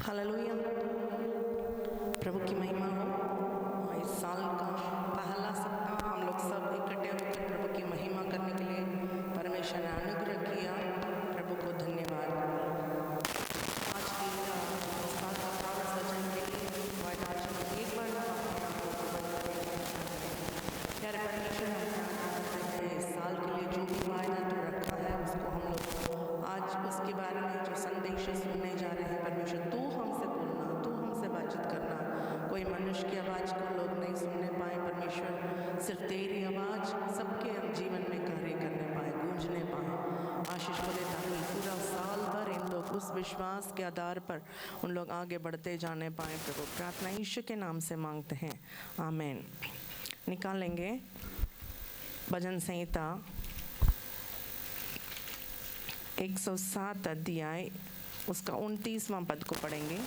Hallelujah, प्रभु की महिमा हो। इस साल का पहला सप्ताह हम लोग सब इकट्ठे होकर प्रभु की महिमा करने के लिए परमेश्वर ने अनुग्रह किया। प्रभु को धन्यवाद। आज की संस्कार का प्रारंभ वचन के लिए वायदा एक बार प्यारे परमेश्वर इस साल के लिए जो भी वायदा तो रखा है उसको हम लोग आज उसके बारे में जो संदेश सुनने जा रहे हैं। परमेश्वर तू हमसे बोलना, तू हमसे बातचीत करना। कोई मनुष्य की आवाज़ को लोग नहीं सुनने पाए परमेश्वर, सिर्फ तेरी आवाज़ सबके जीवन में कार्य करने पाए, गूंजने पाए। आशीष को देता हूँ पूरा साल भर इन लोग उस विश्वास के आधार पर उन लोग आगे बढ़ते जाने पाए। प्रभु प्रार्थना यीशु के नाम से मांगते हैं, आमीन। निकालेंगे भजन संहिता 107 अध्याय उसका 29वां पद को पढ़ेंगे।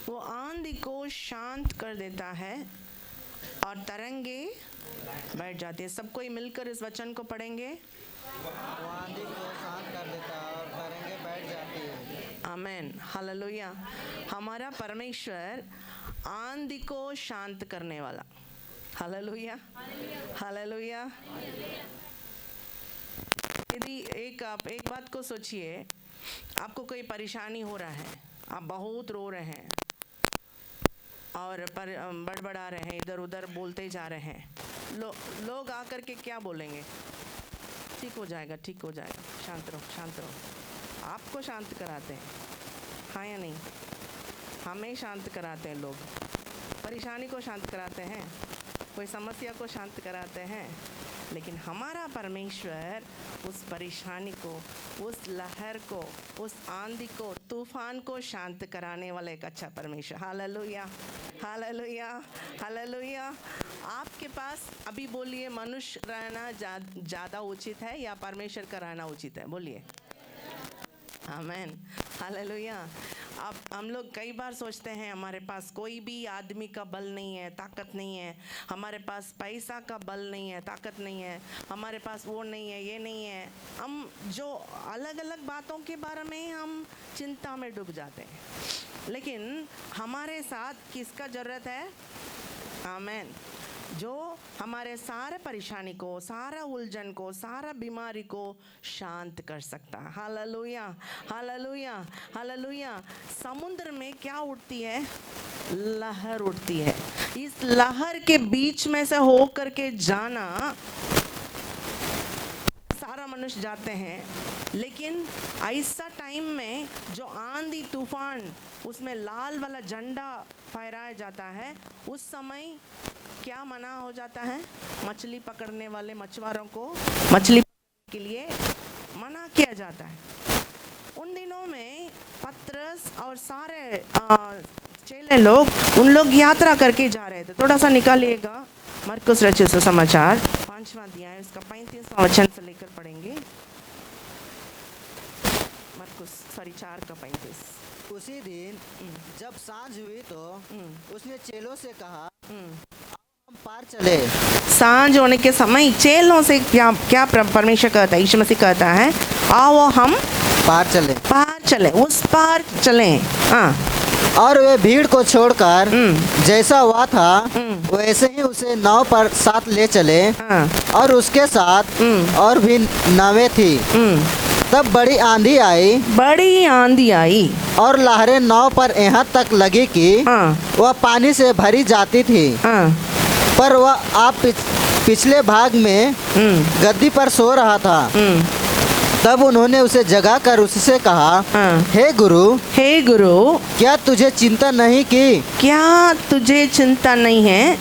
वो आंधी को शांत कर देता है और तरंगे बैठ जाती है। सब कोई मिलकर इस वचन को पढ़ेंगे। वो आंधी को शांत कर देता है और तरंगे बैठ जाती है। आमीन, हालेलुया। हमारा परमेश्वर आंधी को शांत करने वाला। Hallelujah, hallelujah. यदि आप एक बात को सोचिए, आपको कोई परेशानी हो रहा है, आप बहुत रो रहे हैं और बड़बड़ा रहे हैं, इधर उधर बोलते जा रहे हैं। लोग आकर के क्या बोलेंगे? ठीक हो जाएगा, ठीक हो जाएगा, शांत रहो, शांत रहो। आपको शांत कराते हैं, हाँ या नहीं? हमें शांत कराते हैं लोग, परेशानी को शांत कराते हैं, कोई समस्या को शांत कराते हैं। लेकिन हमारा परमेश्वर उस परेशानी को, उस लहर को, उस आंधी को, तूफान को शांत कराने वाला एक अच्छा परमेश्वर। Hallelujah, hallelujah, hallelujah. आपके पास अभी बोलिए, मनुष्य रहना ज़्यादा उचित है या परमेश्वर का रहना उचित है? बोलिए। आमीन, हालेलुया। अब हम लोग कई बार सोचते हैं हमारे पास कोई भी आदमी का बल नहीं है, ताकत नहीं है, हमारे पास पैसा का बल नहीं है, ताकत नहीं है, हमारे पास वो नहीं है, ये नहीं है। हम जो अलग अलग बातों के बारे में हम चिंता में डूब जाते हैं। लेकिन हमारे साथ किसका ज़रूरत है? आमीन। जो हमारे सारे परेशानी को, सारा उलझन को, सारा बीमारी को शांत कर सकता है। Hallelujah, hallelujah, hallelujah. समुद्र में क्या उठती है? लहर उठती है। इस लहर के बीच में से होकर के जाना सारा मनुष्य जाते हैं, लेकिन ऐसा टाइम में जो आंधी तूफान, उसमें लाल वाला झंडा फहराया जाता है, उस समय क्या मना हो जाता है? मछली पकड़ने वाले मछुआरों को मछली पकड़ने के लिए मना किया जाता है। उन दिनों में पतरस और सारे चेले लोग, उन लोग यात्रा करके जा रहे थे। थोड़ा सा निकालिएगा मरकुस रचित सुसमाचार 5वां अध्याय उसका 35वां वचन से लेकर पढ़ेंगे। मरकुस 4 का 35। उसी दिन जब सांझ हुई तो उसने चेलों से कहा, हम पार चले। सांझ होने के समय चेलों से क्या परमेश्वर कहता है? यीशु मसीह कहता है, आओ हम पार चले, पार चले, उस पार चलें। हाँ। और वे भीड़ को छोड़कर जैसा हुआ था वैसे ही उसे नाव पर साथ ले चले। हाँ। और उसके साथ और भी नावें थी। तब बड़ी आंधी आई, बड़ी आंधी आई और लहरें नाव पर यहाँ तक लगी कि वह पानी से भरी जाती थी। पर वह आप पिछले भाग में गद्दी पर सो रहा था। तब उन्होंने उसे जगाकर उससे कहा, हे गुरु, हे गुरु, क्या तुझे चिंता नहीं की? क्या तुझे चिंता नहीं है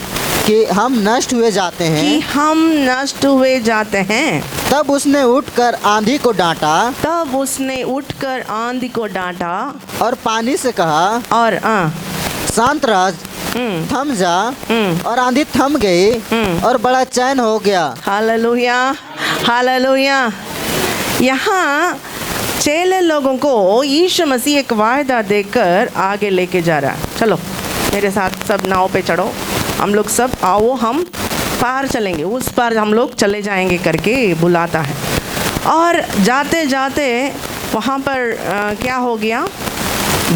कि हम नष्ट हुए जाते हैं? कि हम नष्ट हुए जाते हैं। तब उसने उठकर आंधी को डांटा, तब उसने उठकर आंधी को डांटा और पानी से कहा, और शांत रह, थम जा। और आंधी थम गई और बड़ा चैन हो गया। Hallelujah, hallelujah. यहाँ चेले लोगों को यीशु मसीह एक वायदा देकर आगे लेके जा रहा है। चलो मेरे साथ सब नाव पे चढ़ो, हम लोग सब आओ, हम पार चलेंगे, उस पार हम लोग चले जाएंगे करके बुलाता है। और जाते जाते वहाँ पर क्या हो गया,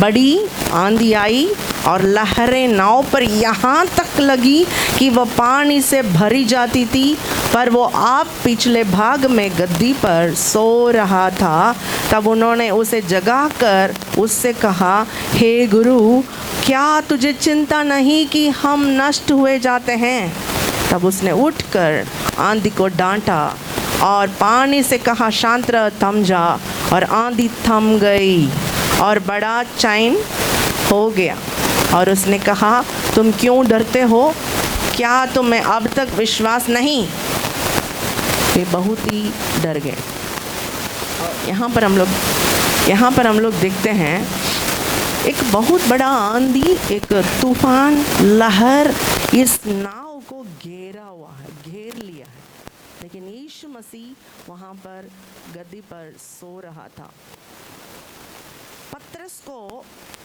बड़ी आंधी आई और लहरें नाव पर यहाँ तक लगी कि वह पानी से भरी जाती थी, पर वो आप पिछले भाग में गद्दी पर सो रहा था। तब उन्होंने उसे जगाकर उससे कहा, हे गुरु, क्या तुझे चिंता नहीं कि हम नष्ट हुए जाते हैं? तब उसने उठकर आंधी को डांटा और पानी से कहा, शांत रह, थम जा। और आंधी थम गई और बड़ा चैन हो गया। और उसने कहा, तुम क्यों डरते हो? क्या तुम्हें अब तक विश्वास नहीं? वे बहुत ही डर गए। यहाँ पर हम लोग देखते हैं एक बहुत बड़ा आंधी, एक तूफान, लहर इस नाव को घेरा हुआ है, घेर लिया है, लेकिन यीशु मसीह वहाँ पर गद्दी पर सो रहा था। पतरस को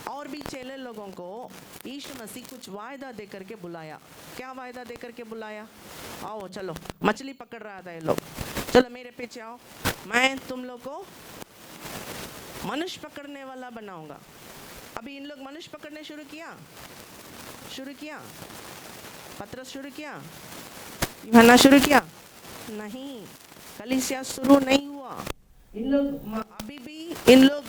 और भी चेले लोगों को यीशु मसीह कुछ वायदा दे करके बुलाया। क्या वायदा दे करके बुलाया? आओ चलो, मछली पकड़ रहा था ये लोग, चलो मेरे पीछे आओ, मैं तुम लोग को मनुष्य पकड़ने वाला बनाऊंगा। अभी इन लोग मनुष्य पकड़ने शुरू किया, पतरस शुरू किया, यूहन्ना शुरू किया? नहीं, कलीसिया शुरू नहीं हुआ। अभी भी इन लोग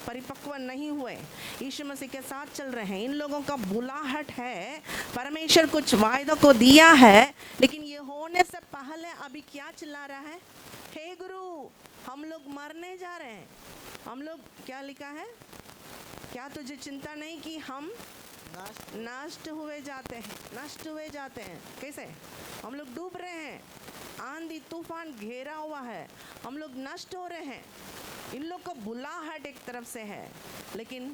परिपक्व नहीं हुए, यीशु मसीह के साथ चल रहे हैं। इन लोगों का बुलाहट है, परमेश्वर कुछ वायदा को दिया है, लेकिन ये होने से पहले अभी क्या चिल्ला रहा है? हे गुरु, हम लोग मरने जा रहे हैं। हम लोग, क्या लिखा है? क्या तुझे चिंता नहीं कि हम नष्ट हुए जाते हैं? कैसे? हम लोग डूब रहे हैं, आंधी तूफान घेरा हुआ है, हम लोग नष्ट हो रहे हैं। इन लोग को बुलाहट एक तरफ से है, लेकिन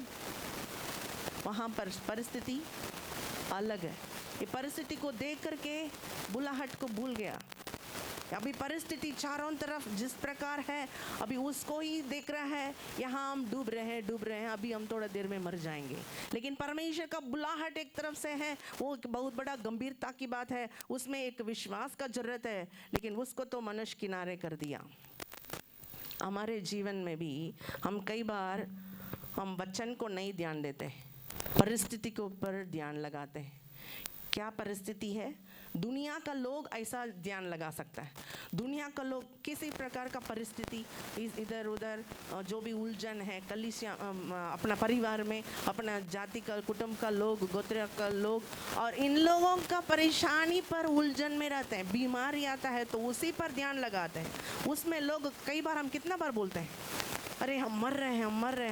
वहाँ पर परिस्थिति अलग है। ये परिस्थिति को देख करके बुलाहट को भूल गया। अभी परिस्थिति चारों तरफ जिस प्रकार है, अभी उसको ही देख रहा है, यहाँ हम डूब रहे हैं, अभी हम थोड़ा देर में मर जाएंगे। लेकिन परमेश्वर का बुलाहट एक तरफ से है, वो एक बहुत बड़ा गंभीरता की बात है, उसमें एक विश्वास का जरूरत है, लेकिन उसको तो मनुष्य किनारे कर दिया। हमारे जीवन में भी हम कई बार हम वचन को नहीं ध्यान देते, परिस्थिति के ऊपर ध्यान लगाते हैं। क्या परिस्थिति है? दुनिया का लोग ऐसा ध्यान लगा सकता है, दुनिया का लोग किसी प्रकार का परिस्थिति इधर उधर जो भी उलझन है, कलीसिया, अपना परिवार में, अपना जाति का, कुटुंब का लोग, गोत्र का लोग, और इन लोगों का परेशानी पर उलझन में रहते हैं। बीमारी आता है तो उसी पर ध्यान लगाते हैं। उसमें लोग कई बार, हम कितना बार बोलते हैं, अरे हम मर रहे हैं,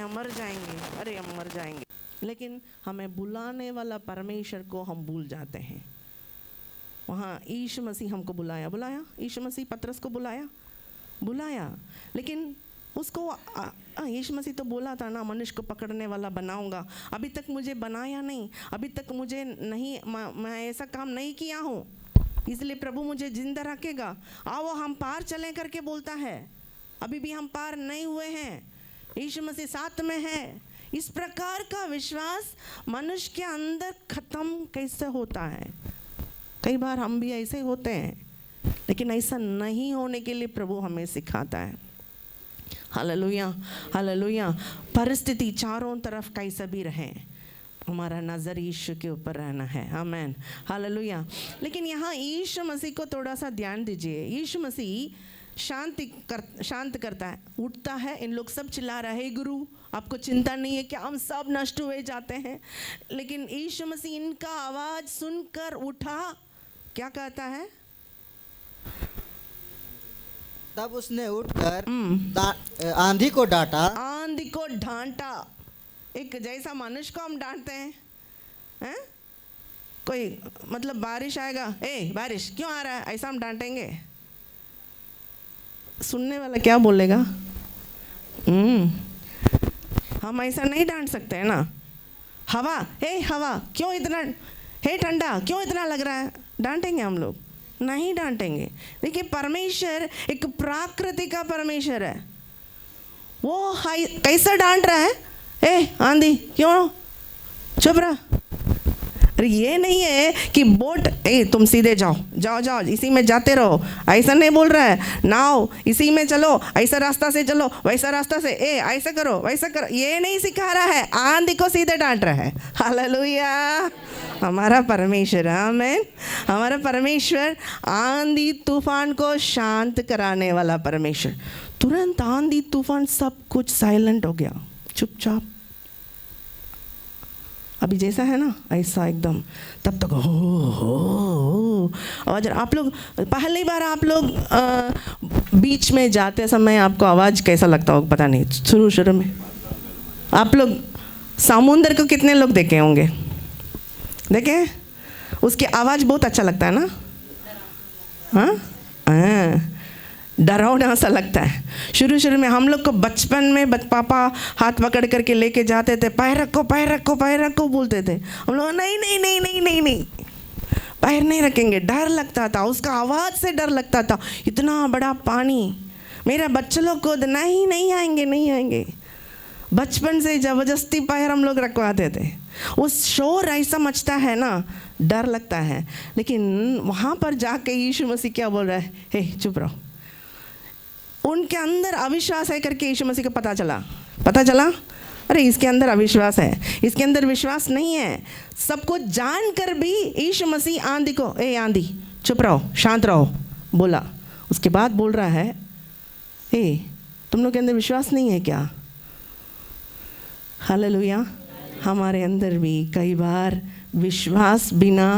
मर जाएंगे, अरे हम मर जाएंगे, लेकिन हमें बुलाने वाला परमेश्वर को हम भूल जाते हैं। वहाँ यीशु मसीह हमको बुलाया, यीशु मसीह पतरस को बुलाया, लेकिन उसको यीशु मसीह तो बोला था ना, मनुष्य को पकड़ने वाला बनाऊंगा। अभी तक मुझे बनाया नहीं, अभी तक मुझे नहीं, मैं ऐसा काम नहीं किया हूँ, इसलिए प्रभु मुझे जिंदा रखेगा। आओ हम पार चलें करके बोलता है। अभी भी हम पार नहीं हुए हैं, यीशु मसीह साथ में है। इस प्रकार का विश्वास मनुष्य के अंदर खत्म कैसे होता है? कई बार हम भी ऐसे होते हैं, लेकिन ऐसा नहीं होने के लिए प्रभु हमें सिखाता है। Hallelujah, hallelujah. परिस्थिति चारों तरफ कैसे भी रहे, हमारा नजर यीशु के ऊपर रहना है। आमीन, हालेलुया। लेकिन यहाँ यीशु मसीह को थोड़ा सा ध्यान दीजिए। यीशु मसीह शांत करता है, उठता है। इन लोग सब चिल्ला रहे हैं, गुरु आपको चिंता नहीं है कि हम सब नष्ट हुए जाते हैं? लेकिन यीशु मसीह इनका आवाज सुनकर उठा, क्या कहता है? तब उसने उठकर आंधी को डांटा, एक जैसा मनुष्य को हम डांटते हैं, कोई मतलब बारिश आएगा, ए बारिश क्यों आ रहा है, ऐसा हम डांटेंगे? सुनने वाला क्या बोलेगा? हम ऐसा नहीं डांट सकते हैं ना। हवा, हे हवा क्यों इतना, हे ठंडा क्यों इतना लग रहा है, डांटेंगे हम लोग? नहीं डांटेंगे। देखिए, परमेश्वर एक प्रकृति का परमेश्वर है। वो कैसा डांट रहा है, ए आंधी क्यों चुप रहा, अरे ये नहीं है कि बोट तुम सीधे जाओ जाओ जाओ इसी में जाते रहो, ऐसा नहीं बोल रहा है। नाव इसी में चलो, ऐसा रास्ता से चलो, वैसा रास्ता से ऐसा करो वैसा करो, ये नहीं सिखा रहा है, आंधी को सीधे डांट रहा है। हालेलुया। हमारा परमेश्वर, आमीन, हमारा परमेश्वर आंधी तूफान को शांत कराने वाला परमेश्वर। तुरंत आंधी तूफान सब कुछ साइलेंट हो गया, चुपचाप। अभी जैसा है ना ऐसा एकदम, तब तक हो। और आप लोग पहली बार आप लोग बीच में जाते समय आपको आवाज़ कैसा लगता होगा पता नहीं। शुरू में आप लोग समुद्र को कितने लोग देखे होंगे? देखे? उसकी आवाज़ बहुत अच्छा लगता है ना? हाँ, डरावना सा लगता है। शुरू में हम लोग को बचपन में पापा हाथ पकड़ करके लेके जाते थे, पैर रखो पैर रखो पैर रखो बोलते थे। हम लोग नहीं नहीं नहीं नहीं नहीं नहीं पैर नहीं रखेंगे, डर लगता था, उसका आवाज़ से डर लगता था। इतना बड़ा पानी, मेरा बच्चे लोग को नहीं नहीं आएंगे नहीं आएंगे। बचपन से ज़बरदस्ती पैर हम लोग रखवाते थे। उस शोर ऐसा मचता है ना, डर लगता है। लेकिन वहाँ पर जाके यीशु मसीह क्या बोल रहा है? हे चुप रहो। उनके अंदर अविश्वास है करके यीशु मसीह को पता चला अरे इसके अंदर अविश्वास है, इसके अंदर विश्वास नहीं है। सबको जानकर भी यीशु मसीह आंधी को आंधी चुप रहो शांत रहो बोला। उसके बाद बोल रहा है तुम लोग के अंदर विश्वास नहीं है क्या? हालेलुया। हमारे अंदर भी कई बार विश्वास बिना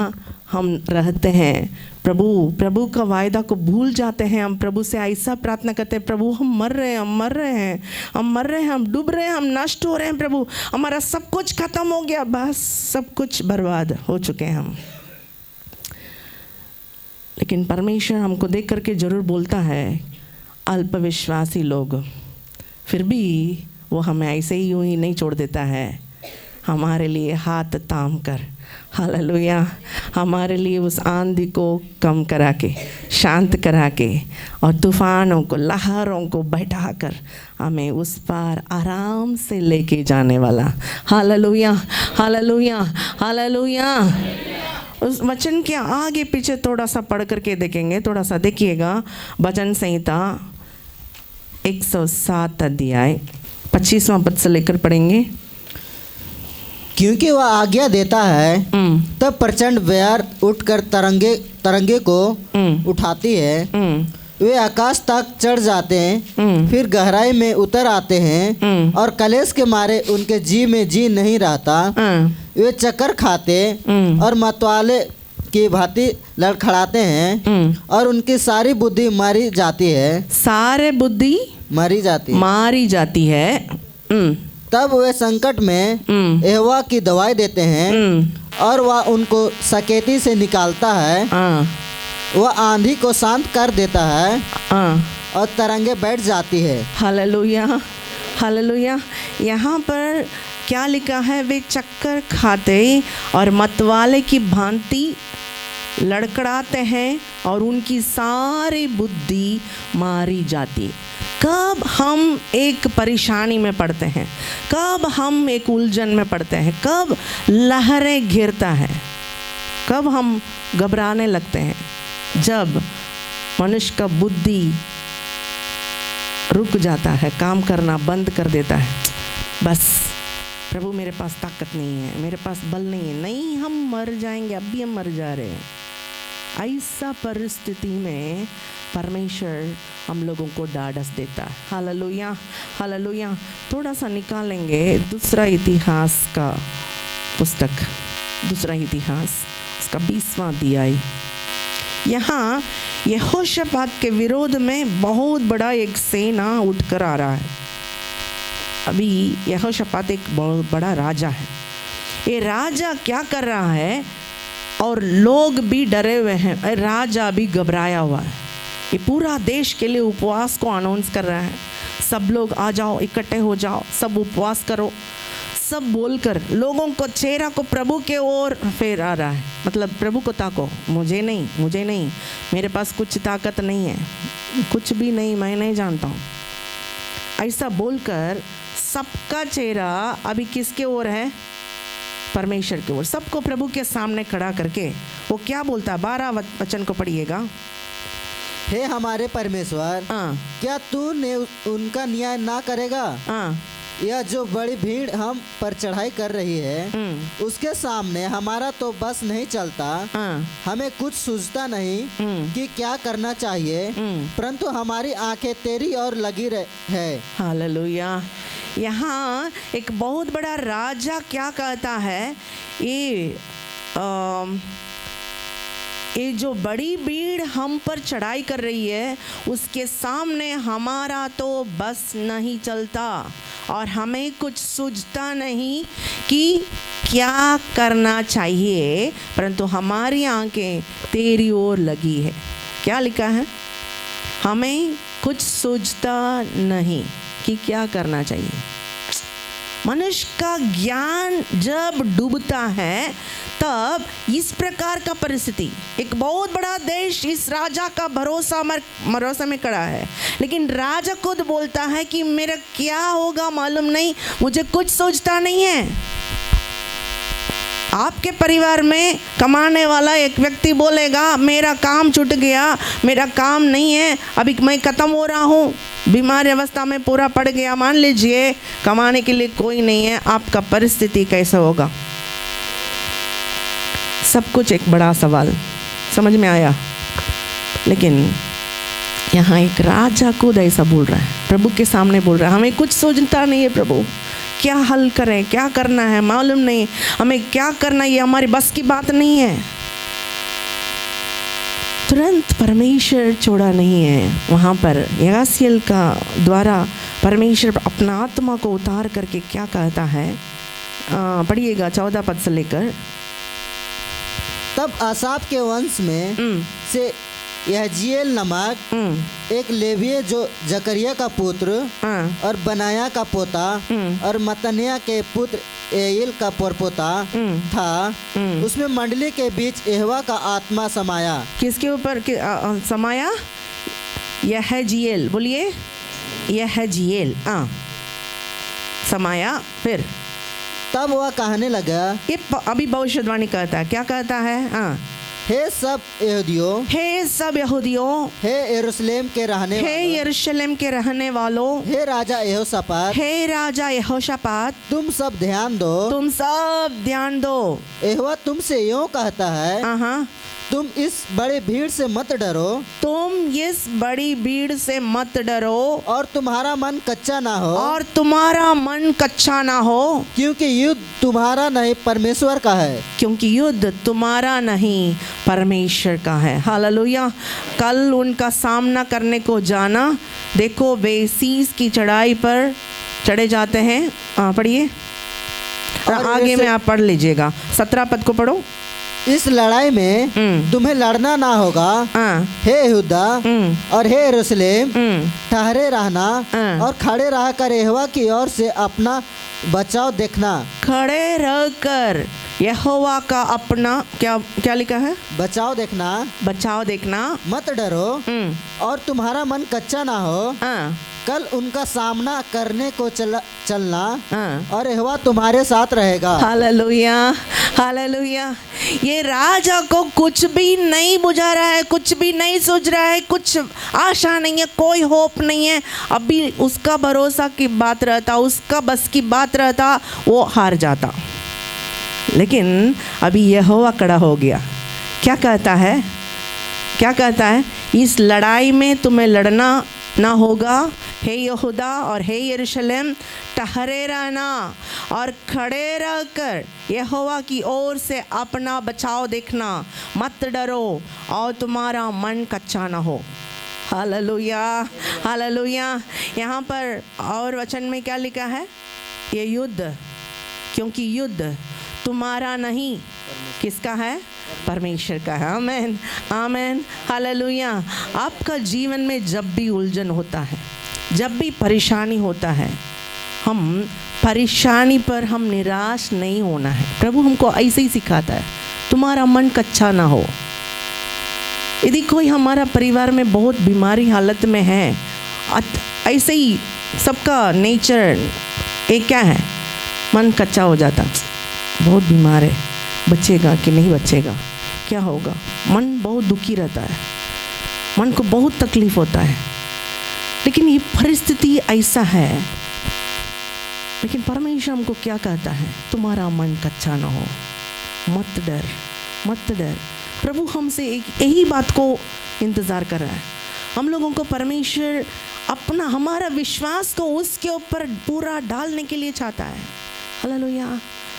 हम रहते हैं। प्रभु का वायदा को भूल जाते हैं। हम प्रभु से ऐसा प्रार्थना करते हैं, प्रभु हम मर रहे हैं, हम मर रहे हैं, हम मर रहे हैं, हम डूब रहे हैं, हम नष्ट हो रहे हैं। प्रभु हमारा सब कुछ खत्म हो गया, बस सब कुछ बर्बाद हो चुके हैं हम। लेकिन परमेश्वर हमको देख करके जरूर बोलता है, अल्पविश्वासी लोग, फिर भी वो हमें ऐसे ही यूं ही नहीं छोड़ देता है। हमारे लिए हाथ थाम कर, हालेलुया, हमारे लिए उस आंधी को कम करा के, शांत करा के और तूफानों को, लहरों को बैठा कर हमें उस पार आराम से लेके जाने वाला। Hallelujah hallelujah hallelujah. उस वचन के आगे पीछे थोड़ा सा पढ़ करके देखेंगे, थोड़ा सा देखिएगा। भजन संहिता 107 अध्याय 25वां पद से लेकर पढ़ेंगे। क्योंकि वह आज्ञा देता है तब प्रचंड बयार उठकर तरंगे को उठाती है। वे आकाश तक चढ़ जाते हैं, फिर गहराई में उतर आते हैं और कलेश के मारे उनके जी में जी नहीं रहता। वे चक्कर खाते और मतवाले की भांति लड़खड़ाते हैं और उनकी सारी बुद्धि मारी जाती है। सारे बुद्धि मारी जाती है। तब वे संकट में यहोवा की दवाई देते हैं और वह उनको सकेती से निकालता है। वह आंधी को शांत कर देता है और तरंगे बैठ जाती है। Hallelujah hallelujah. यहाँ पर क्या लिखा है? वे चक्कर खाते और मतवाले की भांति लड़खड़ाते हैं और उनकी सारी बुद्धि मारी जाती। कब हम एक परेशानी में पड़ते हैं, कब हम एक उलझन में पड़ते हैं, कब लहरें घिरता है, कब हम घबराने लगते हैं, जब मनुष्य का बुद्धि रुक जाता है, काम करना बंद कर देता है। बस प्रभु मेरे पास ताकत नहीं है, मेरे पास बल नहीं है, नहीं हम मर जाएंगे, अब भी हम मर जा रहे हैं। ऐसा परिस्थिति में परमेश्वर हम लोगों को ढाढ़स देता है। Hallelujah hallelujah. थोड़ा सा निकालेंगे दूसरा इतिहास का पुस्तक, दूसरा इतिहास उसका 20वां अध्याय। यहाँ यहोशापात के विरोध में बहुत बड़ा एक सेना उठकर आ रहा है। अभी यहोशापात एक बहुत बड़ा राजा है। ये राजा क्या कर रहा है और लोग भी डरे हुए हैं, राजा भी घबराया हुआ है। ये पूरा देश के लिए उपवास को अनाउंस कर रहा है। सब लोग आ जाओ, इकट्ठे हो जाओ, सब उपवास करो, सब बोलकर लोगों को, चेहरा को प्रभु के ओर फेर आ रहा है। मतलब प्रभु को ताको, मुझे नहीं, मेरे पास कुछ ताकत नहीं है, कुछ भी नहीं, मैं नहीं जानता हूँ, ऐसा बोलकर सबका चेहरा अभी किसके ओर है? परमेश्वर की ओर, सबको प्रभु के सामने खड़ा करके वो क्या बोलता है? 12 वचन को पढ़िएगा। हे हमारे परमेश्वर, क्या तूने उनका न्याय ना करेगा? यह जो बड़ी भीड़ हम पर चढ़ाई कर रही है, उसके सामने हमारा तो बस नहीं चलता। हमें कुछ सूझता नहीं कि क्या करना चाहिए, परंतु हमारी आंखें तेरी ओर लगी है। हालेलुया। यहाँ एक बहुत बड़ा राजा क्या कहता है, ये जो बड़ी भीड़ हम पर चढ़ाई कर रही है, उसके सामने हमारा तो बस नहीं चलता और हमें कुछ सूझता नहीं कि क्या करना चाहिए, परंतु हमारी आंखें तेरी ओर लगी है। क्या लिखा है? हमें कुछ सूझता नहीं कि क्या करना चाहिए। मनुष्य का ज्ञान जब डूबता है तब इस प्रकार का परिस्थिति, एक बहुत बड़ा देश इस राजा का भरोसा में खड़ा है, लेकिन राजा खुद बोलता है कि मेरा क्या होगा मालूम नहीं, मुझे कुछ सोचता नहीं है। आपके परिवार में कमाने वाला एक व्यक्ति बोलेगा मेरा काम छूट गया, मेरा काम नहीं है, अभी मैं ख़त्म हो रहा हूँ, बीमारी अवस्था में पूरा पड़ गया, मान लीजिए कमाने के लिए कोई नहीं है, आपका परिस्थिति कैसा होगा? सब कुछ एक बड़ा सवाल, समझ में आया? लेकिन यहाँ एक राजा खुद ऐसा बोल रहा है, प्रभु के सामने बोल रहा है, हमें कुछ सोचता नहीं है प्रभु, क्या हल करें, क्या करना है मालूम नहीं, हमें क्या करना ये हमारी बस की बात नहीं है। तुरंत परमेश्वर छोड़ा नहीं है, वहाँ पर यगासियल का द्वारा परमेश्वर अपना आत्मा को उतार करके क्या कहता है, पढ़िएगा 14 पद से लेकर। तब आसाफ के वंश में से यहजीएल नमक एक लेवीय जो जकरिया का पुत्र और बनाया का पोता और मतनिया के पुत्र एईल का परपोता था, उसमें मंडली के बीच यहोवा का आत्मा समाया। किसके ऊपर समाया? यहजीएल, बोलिए यहजीएल समाया। फिर तब वह कहने लगा, ये अभी भविष्यवाणी कहता है, क्या कहता है? हे सब यहूदियों, हे सब यहूदियों, हे यरूशलेम के रहने वालों, हे यरूशलेम के रहने वालों, हे राजा यहोशापात, हे राजा यहोशापात, तुम सब ध्यान दो, तुम सब ध्यान दो। यहोवा तुमसे यूं कहता है, तुम इस बड़ी भीड़ से मत डरो, तुम इस बड़ी भीड़ से मत डरो, और तुम्हारा मन कच्चा ना हो, और तुम्हारा मन कच्चा ना हो, क्योंकि युद्ध तुम्हारा नहीं परमेश्वर का है, क्योंकि युद्ध तुम्हारा नहीं परमेश्वर का है। हालेलुया। कल उनका सामना करने को जाना, देखो वे सीस की चढ़ाई पर चढ़े जाते हैं। पढ़िए, आगे में आप पढ़ लीजिएगा, 17 पद को पढ़ो। इस लड़ाई में तुम्हें लड़ना ना होगा, हे यहूदा और हे यरूशलेम, ठहरे रहना और खड़े रहकर यहोवा की ओर से अपना बचाव देखना। खड़े रहकर यहोवा का अपना क्या लिखा है? बचाव देखना, मत डरो और तुम्हारा मन कच्चा ना हो। कल उनका सामना करने को चलना और यहोवा तुम्हारे साथ रहेगा। Hallelujah, hallelujah. ये राजा को कुछ भी नहीं बुझा रहा है, कुछ भी नहीं सोच रहा है, कुछ आशा नहीं है, कोई होप नहीं है। अभी उसका भरोसा की बात रहता, उसका बस की बात रहता, वो हार जाता। लेकिन अभी यहोवा खड़ा हो गया। क्या कहता है? इस लड़ाई में तुम्हें लड़ना ना होगा, हे यहूदा और हे यरूशलेम, ठहरे रहना और खड़े रहकर यहोवा की ओर से अपना बचाव देखना, मत डरो और तुम्हारा मन कच्चा ना हो। Hallelujah, hallelujah. यहाँ पर और वचन में क्या लिखा है? ये युद्ध, क्योंकि युद्ध तुम्हारा नहीं, किसका है? परमेश्वर का है। आमेन, आमेन, हालेलुया। आपका जीवन में जब भी उलझन होता है, जब भी परेशानी होता है, हम परेशानी पर हम निराश नहीं होना है। प्रभु हमको ऐसे ही सिखाता है, तुम्हारा मन कच्चा ना हो। यदि कोई हमारा परिवार में बहुत बीमारी हालत में है, ऐसे ही सबका नेचर एक क्या है? मन कच्चा हो जाता, बहुत बीमार है, बचेगा कि नहीं बचेगा, क्या होगा। मन बहुत दुखी रहता है, मन को बहुत तकलीफ होता है। लेकिन ये परिस्थिति ऐसा है, लेकिन परमेश्वर हमको क्या कहता है, तुम्हारा मन कच्चा ना हो, मत डर, मत डर। प्रभु हमसे एक यही बात को इंतज़ार कर रहा है। हम लोगों को परमेश्वर अपना हमारा विश्वास को उसके ऊपर पूरा डालने के लिए चाहता है। Hallelujah,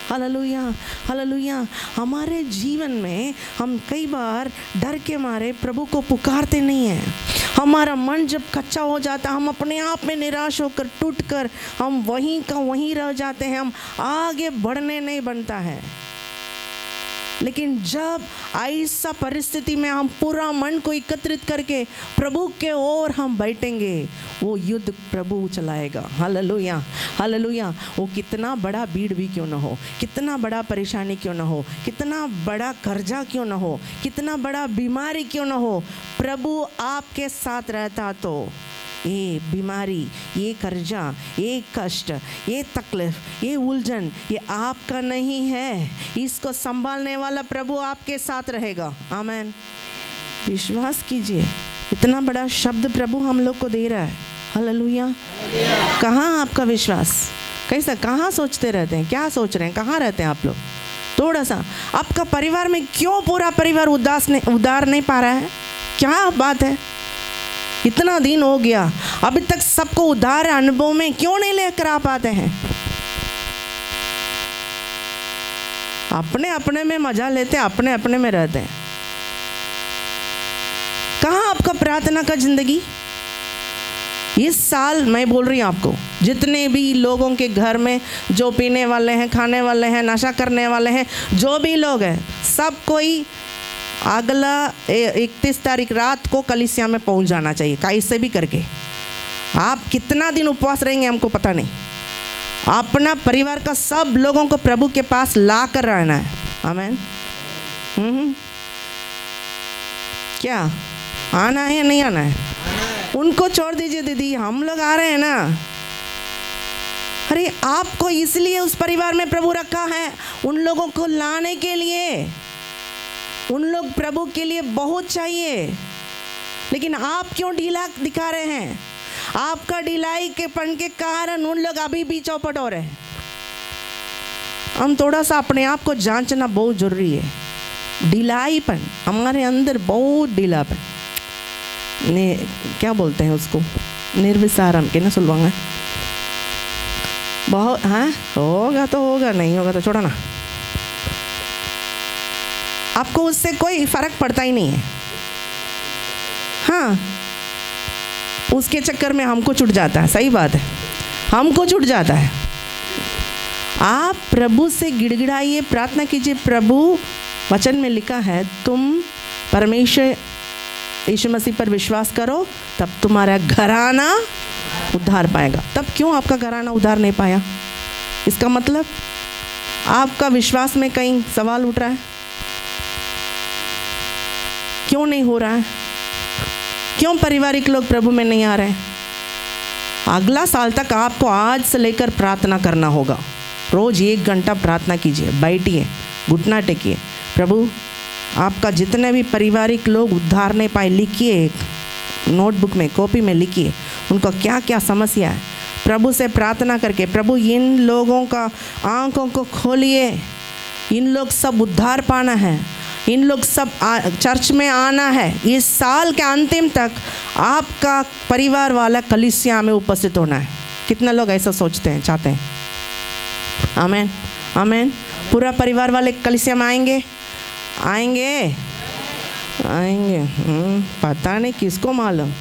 hallelujah, hallelujah. हमारे जीवन में हम कई बार डर के मारे प्रभु को पुकारते नहीं हैं। हमारा मन जब कच्चा हो जाता, हम अपने आप में निराश होकर टूट कर हम वहीं का वहीं रह जाते हैं, हम आगे बढ़ने नहीं बनता है। लेकिन जब ऐसा परिस्थिति में हम पूरा मन को एकत्रित करके प्रभु के ओर हम बैठेंगे, वो युद्ध प्रभु चलाएगा। Hallelujah, hallelujah. वो कितना बड़ा भीड़ भी क्यों ना हो, कितना बड़ा परेशानी क्यों ना हो, कितना बड़ा कर्जा क्यों ना हो, कितना बड़ा बीमारी क्यों ना हो, प्रभु आपके साथ रहता तो ये बीमारी, ये कर्जा, ये कष्ट, ये तकलीफ, ये उलझन, ये आपका नहीं है। इसको संभालने वाला प्रभु आपके साथ रहेगा। आमीन। विश्वास कीजिए, इतना बड़ा शब्द प्रभु हम लोग को दे रहा है। हालेलुया। कहाँ आपका विश्वास, कैसा, कहाँ सोचते रहते हैं, क्या सोच रहे हैं, कहाँ रहते हैं आप लोग? थोड़ा सा आपका परिवार में क्यों पूरा परिवार उदार नहीं पा रहा है? क्या बात है? इतना दिन हो गया, अभी तक सबको उधार अनुभव में क्यों नहीं लेकर आ पाते हैं? अपने अपने में मजा लेते हैं, अपने अपने में रहते हैं। कहाँ आपका प्रार्थना का जिंदगी? इस साल मैं बोल रही हूँ आपको, जितने भी लोगों के घर में जो पीने वाले हैं, खाने वाले हैं, नशा करने वाले हैं, जो भी लोग हैं, सब कोई अगला 31 तारीख रात को कलीसिया में पहुंच जाना चाहिए, कैसे भी करके। आप कितना दिन उपवास रहेंगे हमको पता नहीं। अपना परिवार का सब लोगों को प्रभु के पास ला कर रहना है। आमीन। क्या आना है या नहीं आना है? उनको छोड़ दीजिए दीदी, हम लोग आ रहे हैं ना। अरे आपको इसलिए उस परिवार में प्रभु रखा है, उन लोगों को लाने के लिए। उन लोग प्रभु के लिए बहुत चाहिए, लेकिन आप क्यों ढीला दिखा रहे हैं? आपका ढिलाई के पन के कारण उन लोग अभी भी चौपट हो रहे हैं। हम थोड़ा सा अपने आप को जांचना बहुत जरूरी है। ढिलाईपन हमारे अंदर, बहुत ढीलापन, क्या बोलते हैं उसको, निर्विचारम के ना सुलवांगा बहुत। हाँ, होगा तो होगा, नहीं होगा तो छोड़ो ना। आपको उससे कोई फर्क पड़ता ही नहीं है। हाँ, उसके चक्कर में हमको छूट जाता है। सही बात है, हमको छूट जाता है। आप प्रभु से गिड़गिड़ाइए, प्रार्थना कीजिए। प्रभु, वचन में लिखा है, तुम परमेश्वर यीशु मसीह पर विश्वास करो, तब तुम्हारा घराना उद्धार पाएगा। तब क्यों आपका घराना उद्धार नहीं पाया? इसका मतलब आपका विश्वास में कहीं सवाल उठ रहा है। क्यों नहीं हो रहा है? क्यों पारिवारिक लोग प्रभु में नहीं आ रहे हैं? अगला साल तक आपको आज से लेकर प्रार्थना करना होगा। रोज 1 घंटा प्रार्थना कीजिए, बैठिए, घुटना टेकिए। प्रभु, आपका जितने भी पारिवारिक लोग उद्धार नहीं पाए, लिखिए, नोटबुक में, कॉपी में लिखिए, उनका क्या क्या समस्या है। प्रभु से प्रार्थना करके, प्रभु इन लोगों का आंखों को खोलिए, इन लोग सब उद्धार पाना है, इन लोग सब चर्च में आना है। इस साल के अंतिम तक आपका परिवार वाला कलीसिया में उपस्थित होना है। कितने लोग ऐसा सोचते हैं, चाहते हैं? आमीन, आमीन। पूरा परिवार वाले कलीसिया में आएंगे, आएंगे, आएंगे। पता नहीं किसको मालूम।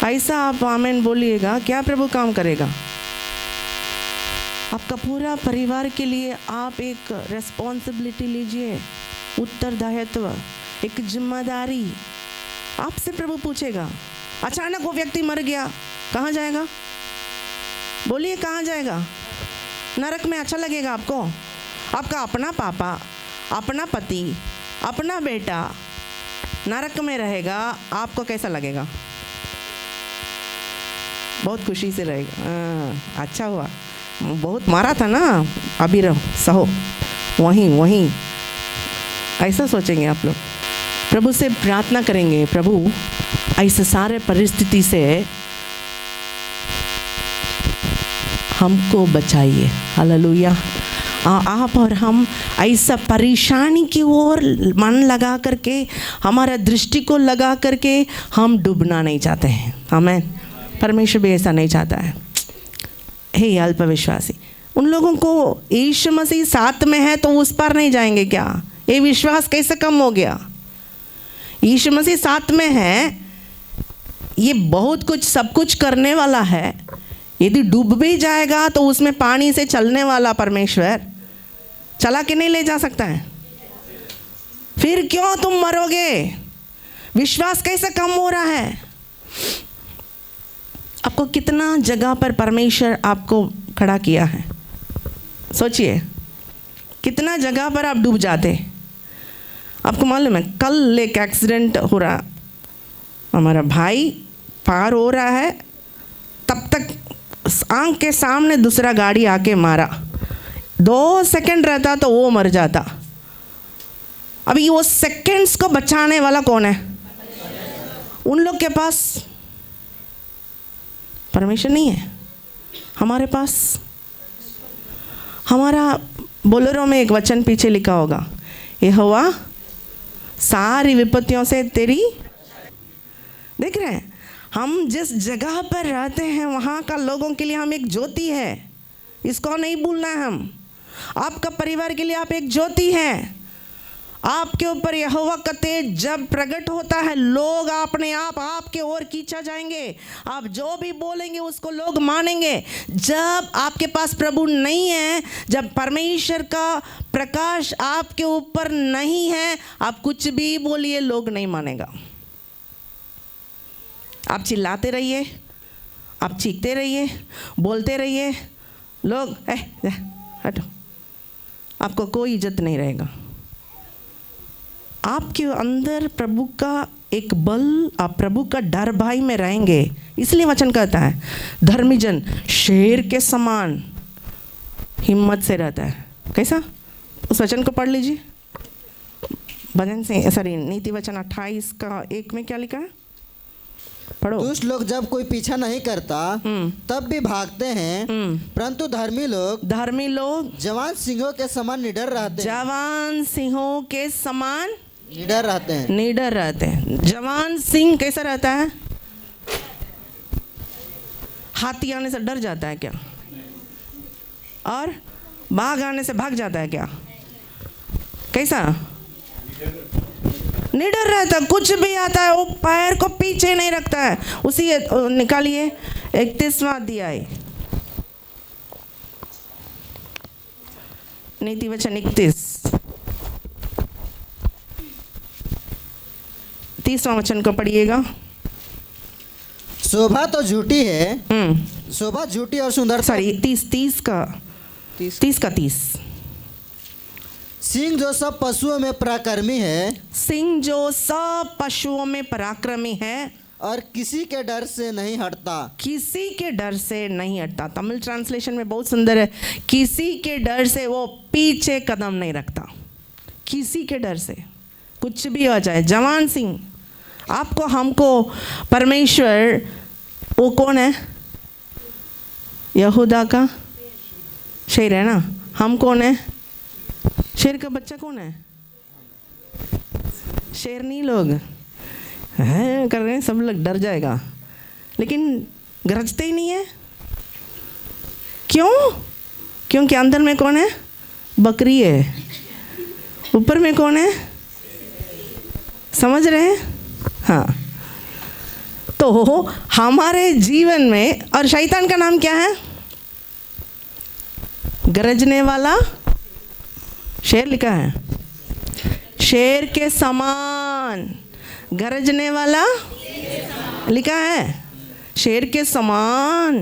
ऐसा आप आमीन बोलिएगा, क्या प्रभु काम करेगा? आपका पूरा परिवार के लिए आप एक रेस्पॉन्सिबिलिटी लीजिए, उत्तरदायित्व, एक जिम्मेदारी। आपसे प्रभु पूछेगा, अचानक वो व्यक्ति मर गया, कहाँ जाएगा? बोलिए, कहाँ जाएगा? नरक में अच्छा लगेगा आपको? आपका अपना पापा, अपना पति, अपना बेटा नरक में रहेगा, आपको कैसा लगेगा? बहुत खुशी से रहेगा। अच्छा हुआ, बहुत मारा था ना, अभी रहो सहो वहीं ऐसा सोचेंगे आप लोग। प्रभु से प्रार्थना करेंगे, प्रभु ऐसे सारे परिस्थिति से हमको बचाइए। हालेलुया। आप और हम ऐसा परेशानी की ओर मन लगा करके, हमारा दृष्टि को लगा करके हम डूबना नहीं चाहते हैं। आमीन। परमेश्वर भी ऐसा नहीं चाहता है। हे अल्पविश्वासी, उन लोगों को यीशु मसीह साथ में है तो उस पार नहीं जाएंगे क्या? ये विश्वास कैसे कम हो गया? यीशु मसीह साथ में है, ये बहुत कुछ सब कुछ करने वाला है। यदि डूब भी जाएगा तो उसमें पानी से चलने वाला परमेश्वर चला के नहीं ले जा सकता है? फिर क्यों तुम मरोगे? विश्वास कैसे कम हो रहा है? आपको कितना जगह पर परमेश्वर आपको खड़ा किया है, सोचिए। कितना जगह पर आप डूब जाते। आपको मालूम है, कल एक एक्सीडेंट हो रहा, हमारा भाई पार हो रहा है, तब तक आंख के सामने दूसरा गाड़ी आके मारा। 2 सेकंड रहता तो वो मर जाता। अभी वो सेकंड्स को बचाने वाला कौन है? उन लोग के पास परमेश्वर नहीं है, हमारे पास। हमारा बोलेरो में एक वचन पीछे लिखा होगा, यहोवा सारी विपत्तियों से तेरी। देख रहे हैं, हम जिस जगह पर रहते हैं वहाँ का लोगों के लिए हम एक ज्योति है, इसको नहीं भूलना है। हम आपका परिवार के लिए आप एक ज्योति हैं। आपके ऊपर यहोवा का तेज जब प्रकट होता है, लोग अपने आप आपके ओर खींचा जाएंगे। आप जो भी बोलेंगे उसको लोग मानेंगे। जब आपके पास प्रभु नहीं है, जब परमेश्वर का प्रकाश आपके ऊपर नहीं है, आप कुछ भी बोलिए लोग नहीं मानेगा। आप चिल्लाते रहिए, आप चीखते रहिए, बोलते रहिए, लोग हटो, आपको कोई इज्जत नहीं रहेगा। आपके अंदर प्रभु का एक बल, आप प्रभु का डर भाई में रहेंगे। इसलिए वचन कहता है, धर्मी जन शेर के समान हिम्मत से रहता है। कैसा? उस वचन को पढ़ लीजिए, भजन से, सॉरी, नीति वचन 28 का 1 में क्या लिखा है? पढ़ो। दुष्ट लोग जब कोई पीछा नहीं करता तब भी भागते हैं, परंतु धर्मी लोग जवान सिंहों के समान निडर रहते हैं। जवान सिंहों के समान निडर रहते हैं। निडर रहते हैं। जवान सिंह कैसा रहता है? हाथी आने से डर जाता है क्या? और बाघ आने से भाग जाता है क्या? कैसा? निडर रहता। कुछ भी आता है वो पैर को पीछे नहीं रखता है। उसी निकालिए 31वां अध्याय, नीति वचन 31, 30वां वचन को पढ़िएगा। शोभा तो झूठी है, शोभा झूठी और सुंदर। सॉरी, 30 का 30। सिंह जो सब पशुओं में पराक्रमी है, सिंह जो सब पशुओं में पराक्रमी है और किसी के डर से नहीं हटता। किसी के डर से नहीं हटता। तमिल ट्रांसलेशन में बहुत सुंदर है, किसी के डर से वो पीछे कदम नहीं रखता। किसी के डर से कुछ भी हो जाए। जवान सिंह, आपको हमको परमेश्वर, वो कौन है? यहूदा का शेर है ना। हम कौन है? शेर का बच्चा कौन है? शेरनी लोग हैं कर रहे हैं, सब लोग डर जाएगा, लेकिन गरजते ही नहीं है। क्यों? क्योंकि अंदर में कौन है? बकरी है। ऊपर में कौन है? समझ रहे हैं? हाँ। तो हमारे जीवन में, और शैतान का नाम क्या है? गरजने वाला शेर लिखा है। शेर के समान गरजने वाला लिखा है। शेर के समान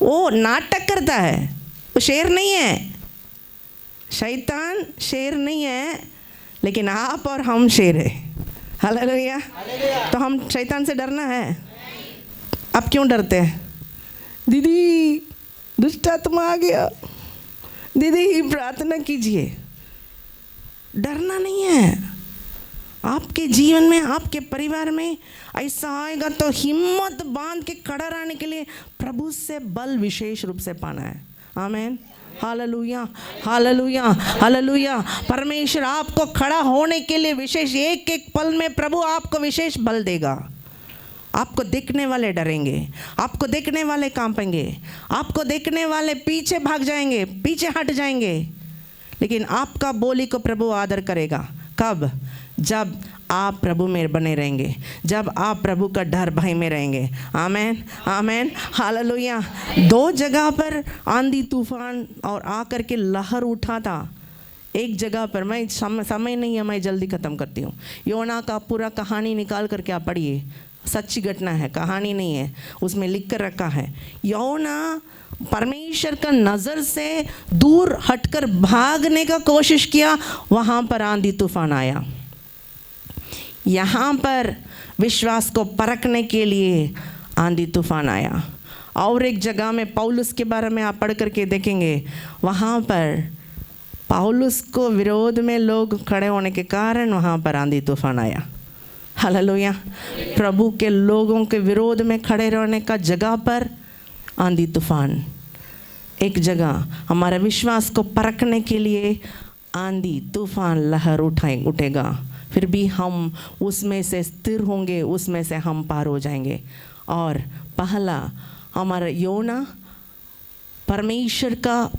वो नाटक करता है, वो शेर नहीं है। शैतान शेर नहीं है, लेकिन आप और हम शेर है। हालेलुया। तो हम शैतान से डरना है? आप क्यों डरते हैं? दीदी दुष्ट आत्मा आ गया, दीदी ही प्रार्थना कीजिए। डरना नहीं है। आपके जीवन में, आपके परिवार में ऐसा आएगा तो हिम्मत बांध के खड़ा रहने के लिए प्रभु से बल विशेष रूप से पाना है। आमीन, हालेलुया, हालेलुया, हालेलुया। परमेश्वर आपको खड़ा होने के लिए विशेष, एक एक पल में प्रभु आपको विशेष बल देगा। आपको देखने वाले डरेंगे, आपको देखने वाले कांपेंगे, आपको देखने वाले पीछे भाग जाएंगे, पीछे हट जाएंगे, लेकिन आपका बोली को प्रभु आदर करेगा। कब? जब आप प्रभु में बने रहेंगे, जब आप प्रभु का डर भय में रहेंगे। आमीन, आमीन, हालेलुया। 2 जगह पर आंधी तूफान और आकर के लहर उठा था। एक जगह पर, मैं समय नहीं है, मैं जल्दी ख़त्म करती हूँ। योना का पूरा कहानी निकाल करके आप पढ़िए, सच्ची घटना है, कहानी नहीं है, उसमें लिख कर रखा है। योना परमेश्वर का नज़र से दूर हटकर भागने का कोशिश किया, वहाँ पर आंधी तूफान आया। यहाँ पर विश्वास को परखने के लिए आंधी तूफान आया। और एक जगह में पौलुस के बारे में आप पढ़ करके देखेंगे, वहाँ पर पौलुस को विरोध में लोग खड़े होने के कारण वहाँ पर आंधी तूफान आया। हालेलुया। प्रभु के लोगों के विरोध में खड़े रहने का जगह पर आंधी तूफान। एक जगह हमारे विश्वास को परखने के लिए आंधी तूफान लहर उठेगा, फिर भी हम उसमें से स्थिर होंगे, उसमें से हम पार हो जाएंगे। और पहला हमारा योना परमेश्वर का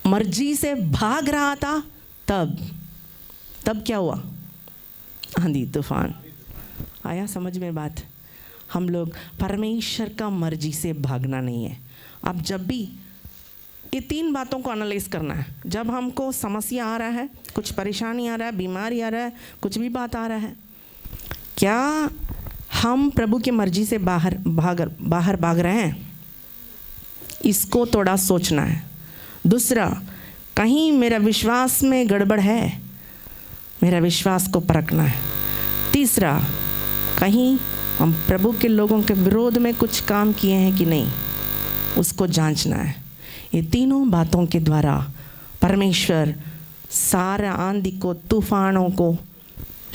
मर्जी से भाग रहा था, तब क्या हुआ? आंधी तूफान आया। समझ में बात? हम लोग परमेश्वर का मर्जी से भागना नहीं है। अब जब भी ये 3 बातों को एनालाइज करना है, जब हमको समस्या आ रहा है, कुछ परेशानी आ रहा है, बीमारी आ रहा है, कुछ भी बात आ रहा है, क्या हम प्रभु की मर्जी से बाहर भाग रहे हैं? इसको थोड़ा सोचना है। दूसरा, कहीं मेरा विश्वास में गड़बड़ है, मेरा विश्वास को परखना है। तीसरा, कहीं हम प्रभु के लोगों के विरोध में कुछ काम किए हैं कि नहीं, उसको जांचना है। ये तीनों बातों के द्वारा परमेश्वर सारे आंधी को, तूफानों को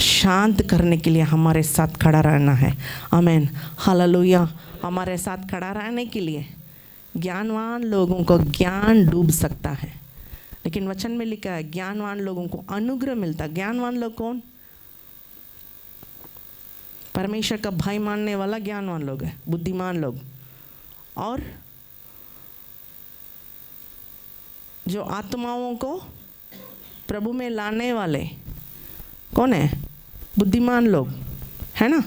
शांत करने के लिए हमारे साथ खड़ा रहना है। आमीन, हालेलुया। हमारे साथ खड़ा रहने के लिए ज्ञानवान लोगों को ज्ञान डूब सकता है, लेकिन वचन में लिखा है ज्ञानवान लोगों को अनुग्रह मिलता। ज्ञानवान लोग कौन? परमेश्वर का भय मानने वाला ज्ञानवान लोग है, बुद्धिमान लोग। और जो आत्माओं को प्रभु में लाने वाले कौन है? बुद्धिमान लोग, है ना।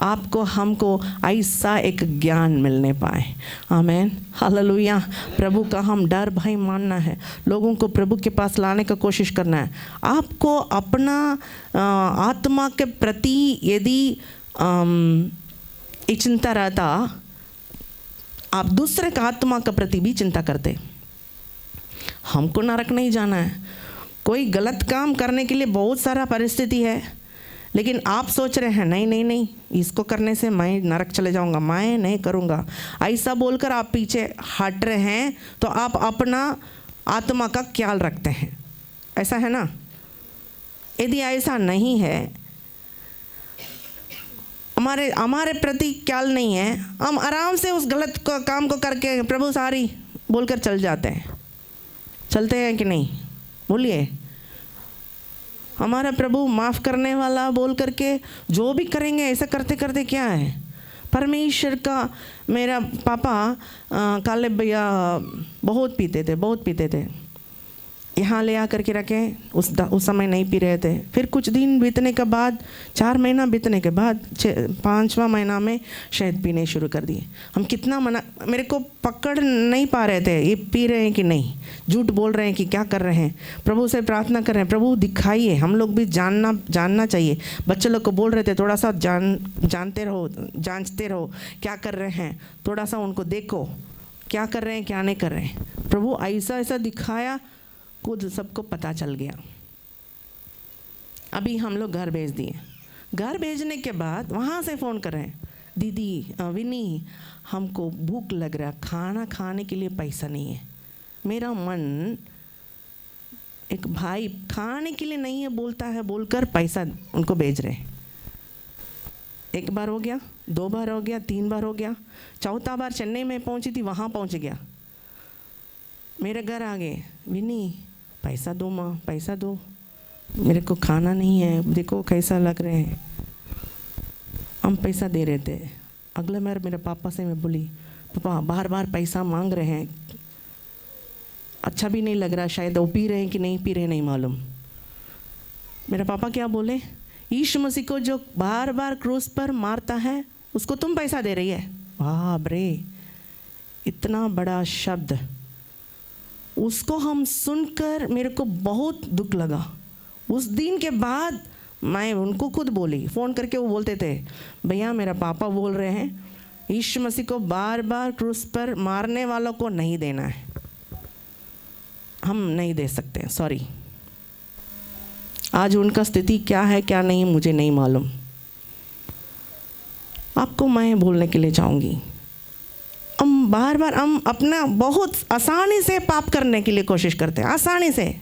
आपको, हमको ऐसा एक ज्ञान मिलने पाए। आमीन, हालेलुया। प्रभु का हम डर भय मानना है, लोगों को प्रभु के पास लाने का कोशिश करना है। आपको अपना आत्मा के प्रति यदि ये चिंता रहता, आप दूसरे का आत्मा का प्रति भी चिंता करते। हमको नरक नहीं जाना है। कोई गलत काम करने के लिए बहुत सारा परिस्थिति है, लेकिन आप सोच रहे हैं नहीं नहीं नहीं, इसको करने से मैं नरक चले जाऊंगा, मैं नहीं करूंगा, ऐसा बोलकर आप पीछे हट रहे हैं, तो आप अपना आत्मा का ख्याल रखते हैं। ऐसा है ना? यदि ऐसा नहीं है, हमारे प्रति ख्याल नहीं है, हम आराम से उस गलत काम को करके प्रभु सारी बोलकर चल जाते हैं। चलते हैं कि नहीं? बोलिए। हमारा प्रभु माफ़ करने वाला बोल करके जो भी करेंगे, ऐसा करते करते क्या है? परमेश्वर का, मेरा पापा कालेब भैया बहुत पीते थे। यहाँ ले आकर के रखे, उस समय नहीं पी रहे थे। फिर कुछ दिन बीतने के बाद, 4 महीना बीतने के बाद 5वां महीना में शहद पीने शुरू कर दिए। हम कितना मना, मेरे को पकड़ नहीं पा रहे थे, ये पी रहे हैं कि नहीं, झूठ बोल रहे हैं कि क्या कर रहे हैं। प्रभु से प्रार्थना कर रहे हैं, प्रभु दिखाइए, हम लोग भी जानना चाहिए। बच्चे लोग को बोल रहे थे थोड़ा सा जांचते रहो क्या कर रहे हैं, थोड़ा सा उनको देखो क्या कर रहे हैं क्या नहीं कर रहे हैं। प्रभु ऐसा दिखाया, खुद सबको पता चल गया। अभी हम लोग घर भेज दिए। घर भेजने के बाद वहाँ से फ़ोन कर रहे हैं, दीदी विनी, हमको भूख लग रहा, खाना खाने के लिए पैसा नहीं है। मेरा मन, एक भाई खाने के लिए नहीं है बोलता है बोलकर पैसा उनको भेज रहे हैं। एक बार हो गया, 2 बार हो गया, 3 बार हो गया, 4था बार चेन्नई में पहुंची थी, वहाँ पहुंच गया। मेरे घर आ गए, विनी पैसा दो माँ, पैसा दो, मेरे को खाना नहीं है, देखो कैसा लग रहे हैं। हम पैसा दे रहे थे। अगले बार मेरे पापा से मैं बोली, पापा बार बार पैसा मांग रहे हैं, अच्छा भी नहीं लग रहा, शायद वो पी रहे हैं कि नहीं पी रहे नहीं मालूम। मेरा पापा क्या बोले, यीशु मसीह को जो बार बार क्रूस पर मारता है उसको तुम पैसा दे रही है। बाप रे, इतना बड़ा शब्द, उसको हम सुनकर मेरे को बहुत दुख लगा। उस दिन के बाद मैं उनको खुद बोली, फ़ोन करके वो बोलते थे, भैया मेरा पापा बोल रहे हैं यीशु मसीह को बार बार क्रूस पर मारने वालों को नहीं देना है, हम नहीं दे सकते, सॉरी। आज उनका स्थिति क्या है क्या नहीं मुझे नहीं मालूम। आपको मैं बोलने के लिए चाहूँगी, हम बार बार हम अपना बहुत आसानी से पाप करने के लिए कोशिश करते हैं, आसानी से।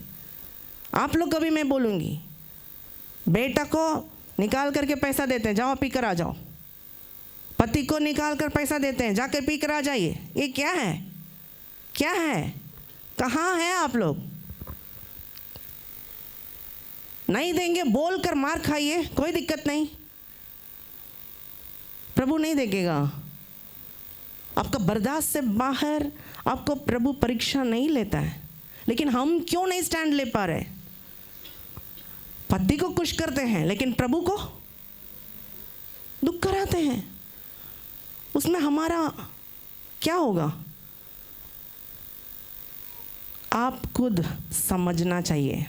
आप लोग कभी मैं बोलूँगी, बेटा को निकाल करके पैसा देते हैं, जाओ पी कर आ जाओ। पति को निकाल कर पैसा देते हैं, जाकर पी कर आ जाइए। ये क्या है, क्या है, कहाँ हैं आप लोग? नहीं देंगे बोल कर मार खाइए, कोई दिक्कत नहीं, प्रभु नहीं देखेगा। आपका बर्दाश्त से बाहर आपको प्रभु परीक्षा नहीं लेता है। लेकिन हम क्यों नहीं स्टैंड ले पा रहे? पति को खुश करते हैं लेकिन प्रभु को दुख कराते हैं। उसमें हमारा क्या होगा? आप खुद समझना चाहिए।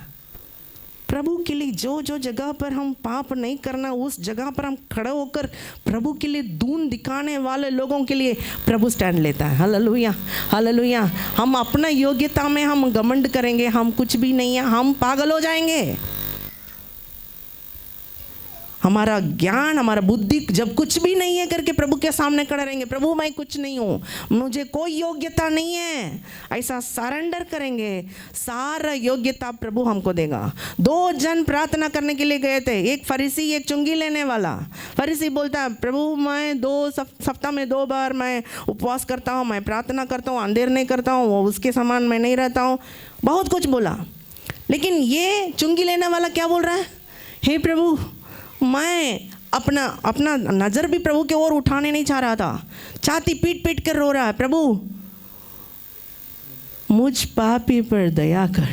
प्रभु के लिए जो जो जगह पर हम पाप नहीं करना, उस जगह पर हम खड़े होकर प्रभु के लिए दून दिखाने वाले लोगों के लिए प्रभु स्टैंड लेता है। Hallelujah, hallelujah. हम अपना योग्यता में हम घमंड करेंगे, हम कुछ भी नहीं है, हम पागल हो जाएंगे। हमारा ज्ञान, हमारा बुद्धि जब कुछ भी नहीं है करके प्रभु के सामने खड़े रहेंगे, प्रभु मैं कुछ नहीं हूँ, मुझे कोई योग्यता नहीं है, ऐसा सरेंडर करेंगे, सारा योग्यता प्रभु हमको देगा। 2 जन प्रार्थना करने के लिए गए थे, एक फरीसी एक चुंगी लेने वाला। फरीसी बोलता है, प्रभु मैं 2 सप्ताह में 2 बार मैं उपवास करता हूँ, मैं प्रार्थना करता हूँ, अंधेर नहीं करता हूँ, उसके समान मैं नहीं रहता हूँ, बहुत कुछ बोला। लेकिन ये चुंगी लेने वाला क्या बोल रहा है? हे प्रभु, मैं अपना नज़र भी प्रभु के ओर उठाने नहीं चाह रहा था, छाती पीट पीट कर रो रहा है, प्रभु मुझ पापी पर दया कर।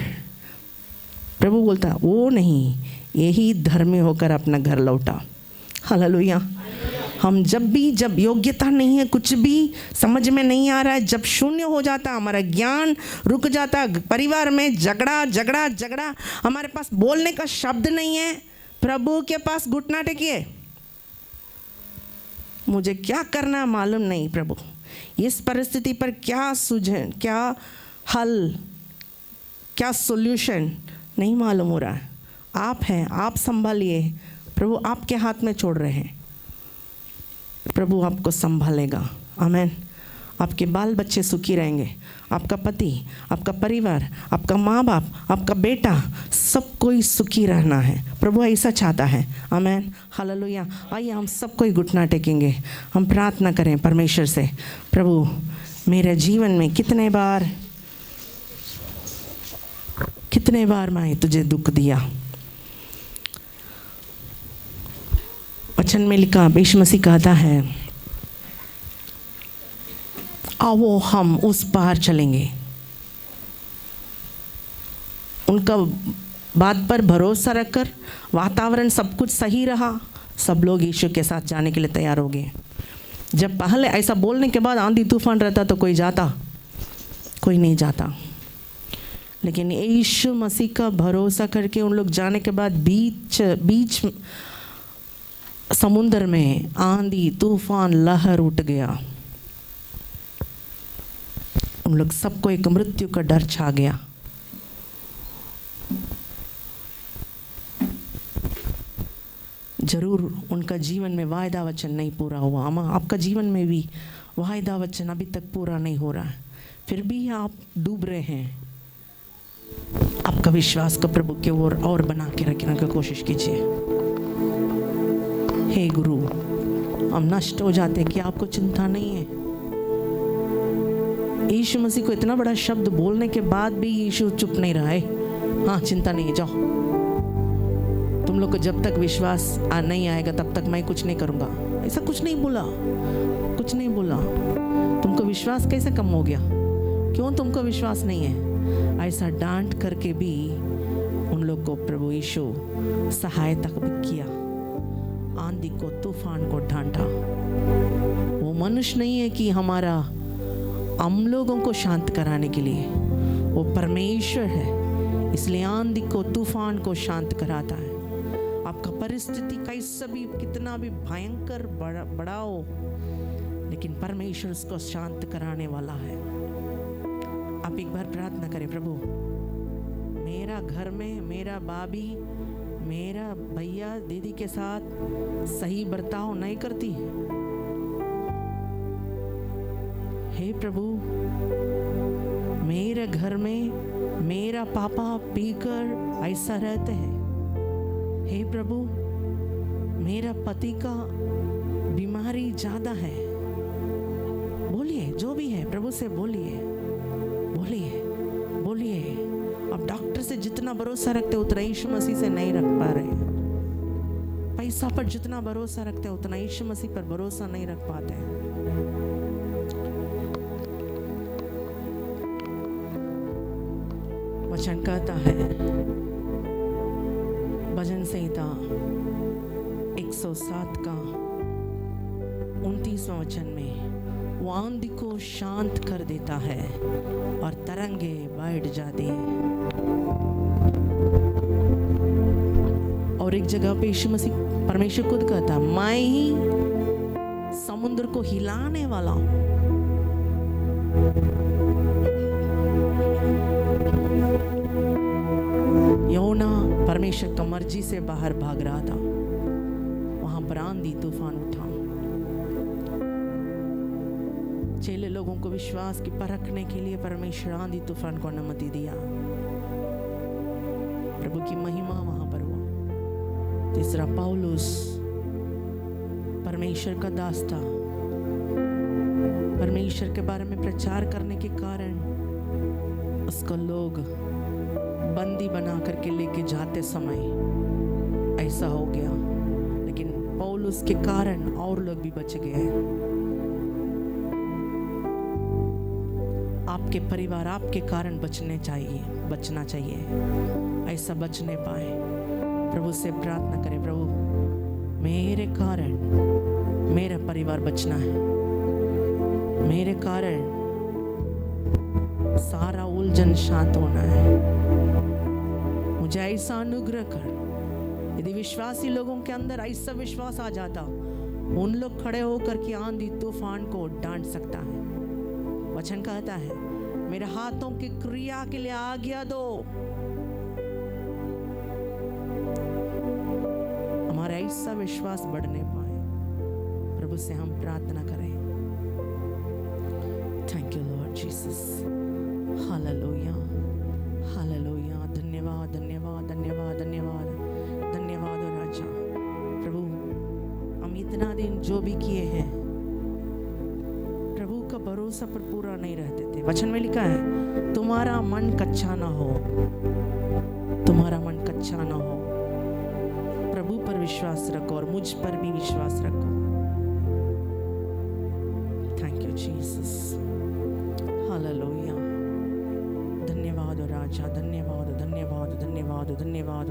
प्रभु बोलता वो नहीं, यही धर्मी होकर अपना घर लौटा। हालेलुया। हम जब योग्यता नहीं है, कुछ भी समझ में नहीं आ रहा है, जब शून्य हो जाता, हमारा ज्ञान रुक जाता, परिवार में झगड़ा, हमारे पास बोलने का शब्द नहीं है, प्रभु के पास घुटना टेकिए। मुझे क्या करना मालूम नहीं प्रभु, इस परिस्थिति पर क्या सुझाव, क्या हल, क्या सॉल्यूशन नहीं मालूम हो रहा है। आप हैं, आप संभालिए, प्रभु आपके हाथ में छोड़ रहे हैं, प्रभु आपको संभालेगा। आमीन। आपके बाल बच्चे सुखी रहेंगे, आपका पति, आपका परिवार, आपका माँ बाप, आपका बेटा, सब कोई सुखी रहना है। प्रभु ऐसा चाहता है। आमीन, हालेलुया। आइए हम सब कोई घुटना टेकेंगे, हम प्रार्थना करें परमेश्वर से। प्रभु मेरे जीवन में कितने बार मैं तुझे दुख दिया। वचन में लिखा, यीशु मसीह कहता है, आओ हम उस पार चलेंगे। उनका बात पर भरोसा रखकर वातावरण सब कुछ सही रहा, सब लोग यीशु के साथ जाने के लिए तैयार हो गए। जब पहले ऐसा बोलने के बाद आंधी तूफान रहता तो कोई जाता? कोई नहीं जाता। लेकिन यीशु मसीह का भरोसा करके उन लोग जाने के बाद बीच समुद्र में आंधी तूफान लहर उठ गया। उन लोग सबको एक मृत्यु का डर छा गया। जरूर उनका जीवन में वायदा वचन नहीं पूरा हुआ, आपका जीवन में भी वायदा वचन अभी तक पूरा नहीं हो रहा है, फिर भी आप डूब रहे हैं। आपका विश्वास को प्रभु के ओर और बना के रखने की कोशिश कीजिए। हे गुरु, हम नष्ट हो जाते कि आपको चिंता नहीं है। यीशु मसीह को इतना बड़ा शब्द बोलने के बाद भी यीशु चुप नहीं रहा है। हाँ, चिंता नहीं है, जाओ, तुम लोग को जब तक विश्वास नहीं आएगा तब तक मैं कुछ नहीं करूंगा। ऐसा कुछ नहीं बोला, कुछ नहीं बोला। तुमको विश्वास कैसे कम हो गया? क्यों तुमको विश्वास नहीं है? ऐसा डांट करके भी उन लोग को प्रभु यीशु सहायता किया, आंधी को तूफान को ढांटा। वो मनुष्य नहीं है कि हम लोगों को शांत कराने के लिए, वो परमेश्वर है, इसलिए आंधी को तूफान को शांत कराता है। आपका परिस्थिति कैसा भी कितना भी भयंकर बड़ा हो, लेकिन परमेश्वर उसको शांत कराने वाला है। आप एक बार प्रार्थना करें, प्रभु मेरा घर में मेरा भाभी मेरा भैया दीदी के साथ सही बर्ताव नहीं करती, हे प्रभु मेरे घर में मेरा पापा पीकर ऐसा रहते हैं, हे प्रभु मेरा पति का बीमारी ज्यादा है। बोलिए, जो भी है प्रभु से बोलिए, बोलिए, बोलिए। अब डॉक्टर से जितना भरोसा रखते उतना यीशु मसीह से नहीं रख पा रहे। पैसा पर जितना भरोसा रखते उतना यीशु मसीह पर भरोसा नहीं रख पाते। वचन कहता है, भजन संहिता 107 का 29वां वचन में, वो आंधी को शांत कर देता है और तरंगे बैठ जाती हैं। और एक जगह पे यीशु मसीह परमेश्वर खुद कहता, मैं ही समुद्र को हिलाने वाला हूं। योना परमेश्वर की मर्जी से बाहर भाग रहा था, वहां पर आंधी तूफान उठा। चेले लोगों को विश्वास की परखने के लिए परमेश्वर आंधी तूफान को अनुमति दिया। प्रभु की महिमा वहां पर हुआ। तीसरा पौलुस परमेश्वर का दास था। परमेश्वर के बारे में प्रचार करने के कारण उसको लोग बंदी बना करके लेके जाते समय ऐसा हो गया, लेकिन पौलुस के कारण और लोग भी बच गए। आपके परिवार आपके कारण बचना चाहिए, ऐसा बच नहीं पाए। प्रभु से प्रार्थना करें, प्रभु मेरे कारण मेरा परिवार बचना है, मेरे कारण सारा उलझन शांत होना है। मुझे ऐसा अनुग्रह कर। यदि विश्वासी लोगों के अंदर ऐसा विश्वास आ जाता, उन लोग खड़े होकर के आंधी तूफान को डांट सकता है। वचन कहता है, मेरे हाथों की क्रिया के लिए आज्ञा दो। हमारा ऐसा विश्वास बढ़ने पाए, प्रभु से हम प्रार्थना करें। Thank you Lord Jesus, hallelujah, hallelujah. धन्यवाद, धन्यवाद, धन्यवाद, धन्यवाद, धन्यवाद राजा। प्रभु हम इतना दिन जो भी किए हैं, प्रभु का भरोसा पर पूरा नहीं रहते थे। वचन में लिखा है, तुम्हारा मन कच्चा ना हो, तुम्हारा मन कच्चा ना हो। प्रभु पर विश्वास रखो और मुझ पर भी विश्वास रखो। Thank you Jesus, hallelujah. धन्यवाद राजा, धन्यवाद, धन्यवाद, धन्यवाद, धन्यवाद।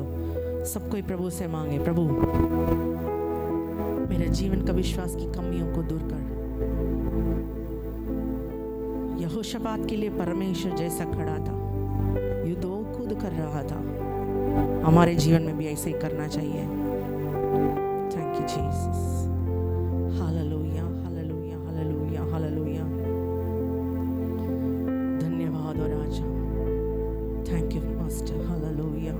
सब कोई प्रभु से मांगे, प्रभु मेरे जीवन का विश्वास की कमियों को दूर कर। यहोशापात के लिए परमेश्वर जैसा खड़ा था, युद्धों खुद कर रहा था, हमारे जीवन में भी ऐसे ही करना चाहिए। Thank you Jesus, hallelujah, hallelujah, hallelujah, hallelujah. धन्यवाद राजा, थैंक यू मास्टर, हालेलुया।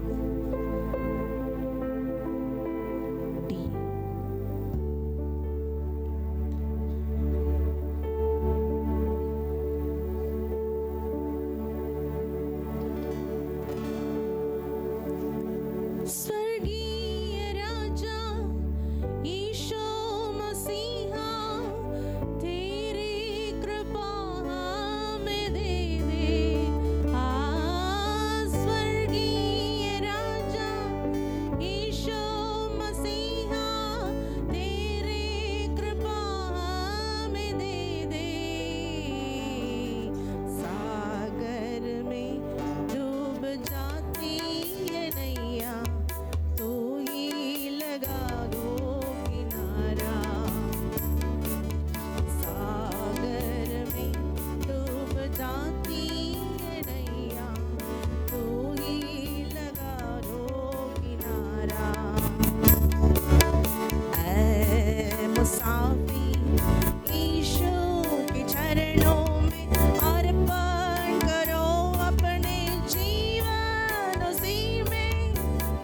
चरणों में अर्पण करो अपने जीवन उसी में।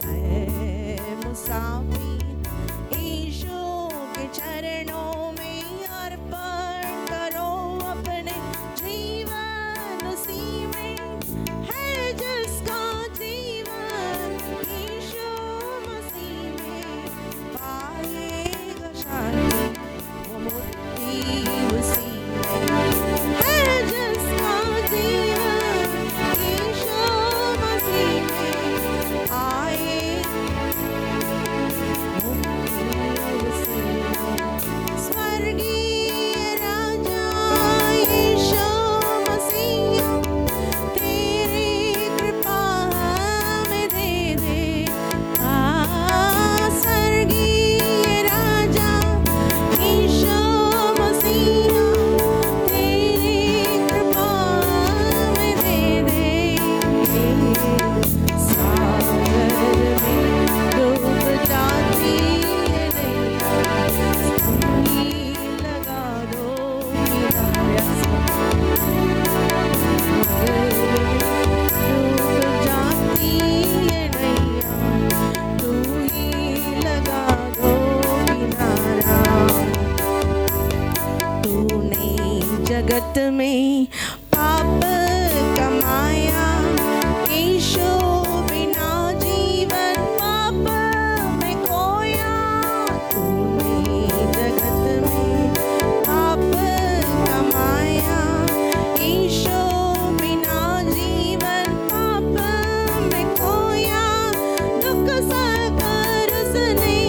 ऐ मुसाफिर यीशु के चरणों में अर्पण करो अपने जीवन उसी में। है जिसका जीवन यीशु मसीह में, पाएगा शांति वो मुक्ति उसी में। है जिसका जीवन यीशु मसीह में, आए मुक्ति उसी में। स्वर्गीय राजा यीशु मसीह, तेरी कृपा हमें दे दे। स्वर्गीय राजा यीशु मसीह, तेरी कृपा हमें दे दे। सागर में डूब जाती है नैया, तुम्ही लगा दो किनारा। डूब जाती है नैया, तू ही लगा दो किनारा। तूने जगत में पाप कमाया, यीशु बिना जीवन पाप में खोया। तूने जगत में पाप कमाया, यीशु बिना जीवन पाप में खोया। दुख सहकर उसने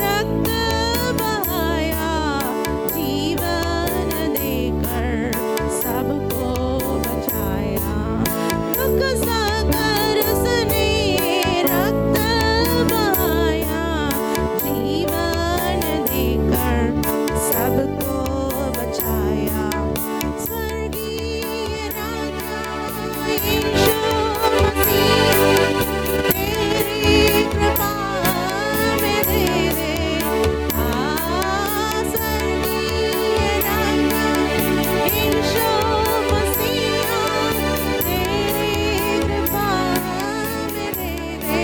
रक्त बहाया, जीवन देकर सबको बचाया। दुख सहकर उसने रक्त बहाया, जीवन देकर सबको बचाया। स्वर्गीय राजा यीशु मसीह, तेरी कृपा हमें दे दे। स्वर्गीय राजा यीशु मसीह, तेरी कृपा हमें दे दे।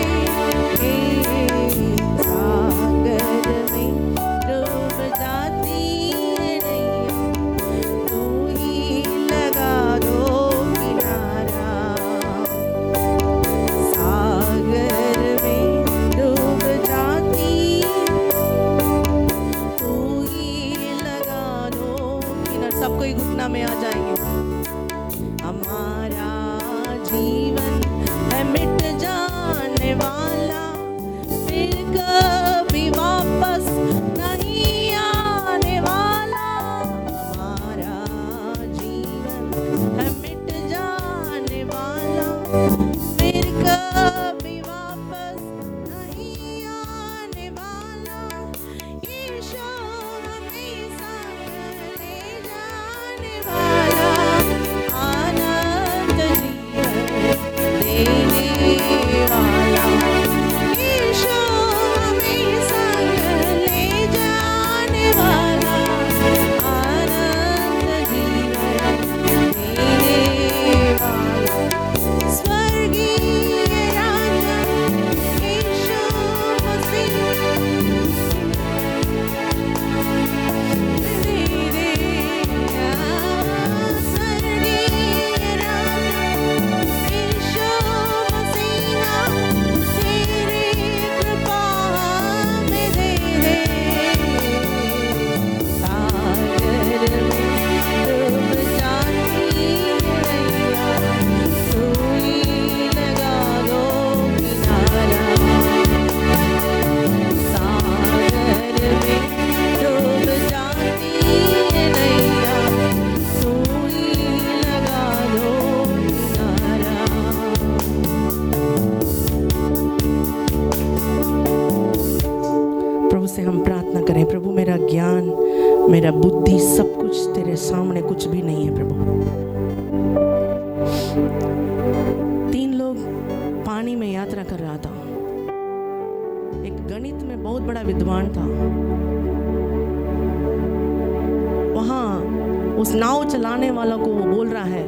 सागर में डूब जाती है नैया, तू ही लगा दो किनारा। सागर में डूब जाती, तू ही लगा दो किनारा। सब कोई घुटना में आ जाएंगे। हमारा जीवन है मिट जाने वाला, फिर कभी वापस नहीं आने वाला। हमारा जीवन है मिट जाने वाला, फिर कभी वापस नहीं आने वाला। यीशु हमें संग ले जाने वाला, आनंद जीवन देने वाला। यीशु हमें संग ले जाने वाला, आनंद जीवन देने वाला। स्वर्गीय राजा यीशु मसीह, स्वर्गीय राजा यीशु मसीह, तेरी कृपा हमें दे दे। सागर में डूब जाती है नैया, तू ही लगा दो किनारा। सागर में डूब जाती है नैया, तू ही लगा दो किनारा। प्रभु से हम प्रार्थना करें, प्रभु मेरा ज्ञान, मेरा बुद्धि, सब कुछ तेरे सामने कुछ भी नहीं है प्रभु। 3 लोग पानी में यात्रा कर रहा था। एक गणित में बहुत बड़ा विद्वान था। वहाँ उस नाव चलाने वाला को वो बोल रहा है,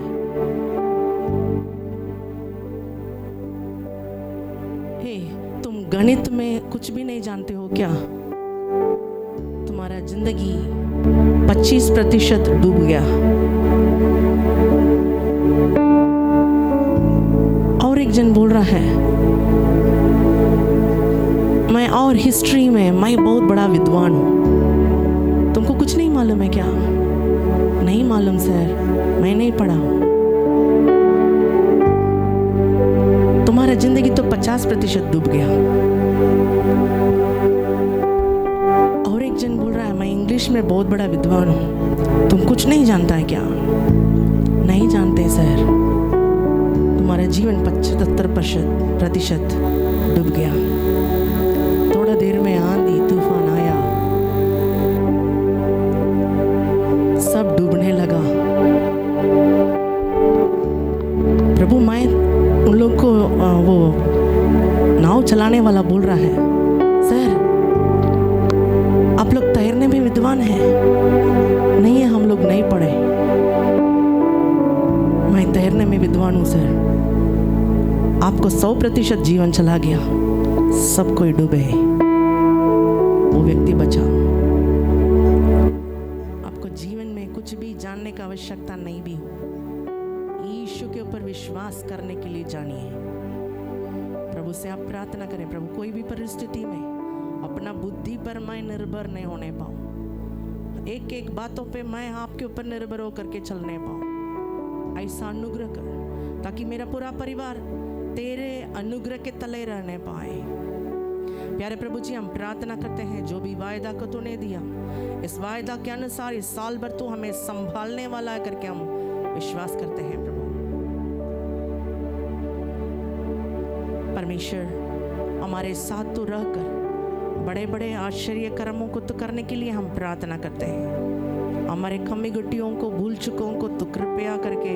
हे तुम गणित में कुछ भी नहीं जानते हो क्या? तुम्हारा जिंदगी 25% डूब गया। और एक जन बोल रहा है, मैं और हिस्ट्री में मैं बहुत बड़ा विद्वान हूँ। तुमको कुछ नहीं मालूम है क्या? नहीं मालूम सर, मैं नहीं पढ़ा हूँ। तुम्हारा जिंदगी तो 50% डूब गया। और एक जन बोल रहा है, मैं इंग्लिश में बहुत बड़ा विद्वान हूँ। तुम कुछ नहीं जानता है क्या? नहीं जानते सर, तुम्हारा जीवन 75% डूब गया। थोड़ा देर में आंधी तूफान आया, सब डूबने लगा। प्रभु, मैं उन लोग को वो नाव चलाने वाला बोल रहा है, सर आप लोग तैरने में विद्वान हैं? नहीं है, हम लोग नहीं पढ़े। मैं तैरने में विद्वान हूँ सर। आपको 100% जीवन चला गया, सब कोई डूबे, वो व्यक्ति बचा। आपको जीवन में कुछ भी जानने का आवश्यकता नहीं भी हो, यीशु के ऊपर विश्वास करने के लिए जानिए। प्रभु से आप प्रार्थना करें, प्रभु कोई भी परिस्थिति में अपना बुद्धि पर मैं निर्भर नहीं होने पाऊँ, एक एक बातों पे मैं आपके ऊपर निर्भर होकर के चलने पाऊँ। ऐसा अनुग्रह कर ताकि मेरा पूरा परिवार तेरे अनुग्रह के तले रहने पाए। प्यारे प्रभु जी, हम प्रार्थना करते हैं, जो भी वायदा को तूने दिया, इस वायदा के अनुसार इस साल भर तू हमें संभालने वाला है करके हम विश्वास करते हैं। प्रभु परमेश्वर, हमारे साथ तो रहकर बड़े बड़े आश्चर्य कर्मों को तो करने के लिए हम प्रार्थना करते हैं। हमारे कमी गुटियों को, भूल चुकों को तो कृपया करके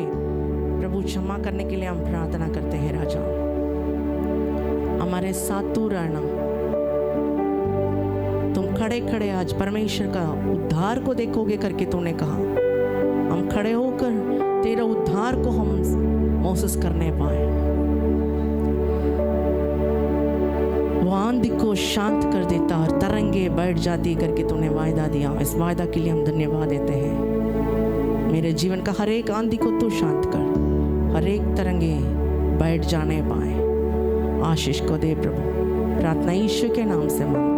प्रभु क्षमा करने के लिए हम प्रार्थना करते हैं। राजा, हमारे साथ तू रहना। तुम खड़े खड़े आज परमेश्वर का उद्धार को देखोगे करके तूने कहा। हम खड़े होकर तेरा उद्धार को हम महसूस करने पाए। वो आंधी को शांत कर देता और तरंगे बैठ जाती करके तूने वायदा दिया। इस वायदा के लिए हम धन्यवाद देते हैं। मेरे जीवन का हर एक आंधी को तू शांत कर, हर एक तरंगे बैठ जाने पाए। आशीष को दे प्रभु। प्रार्थना यीशु के नाम से मांगते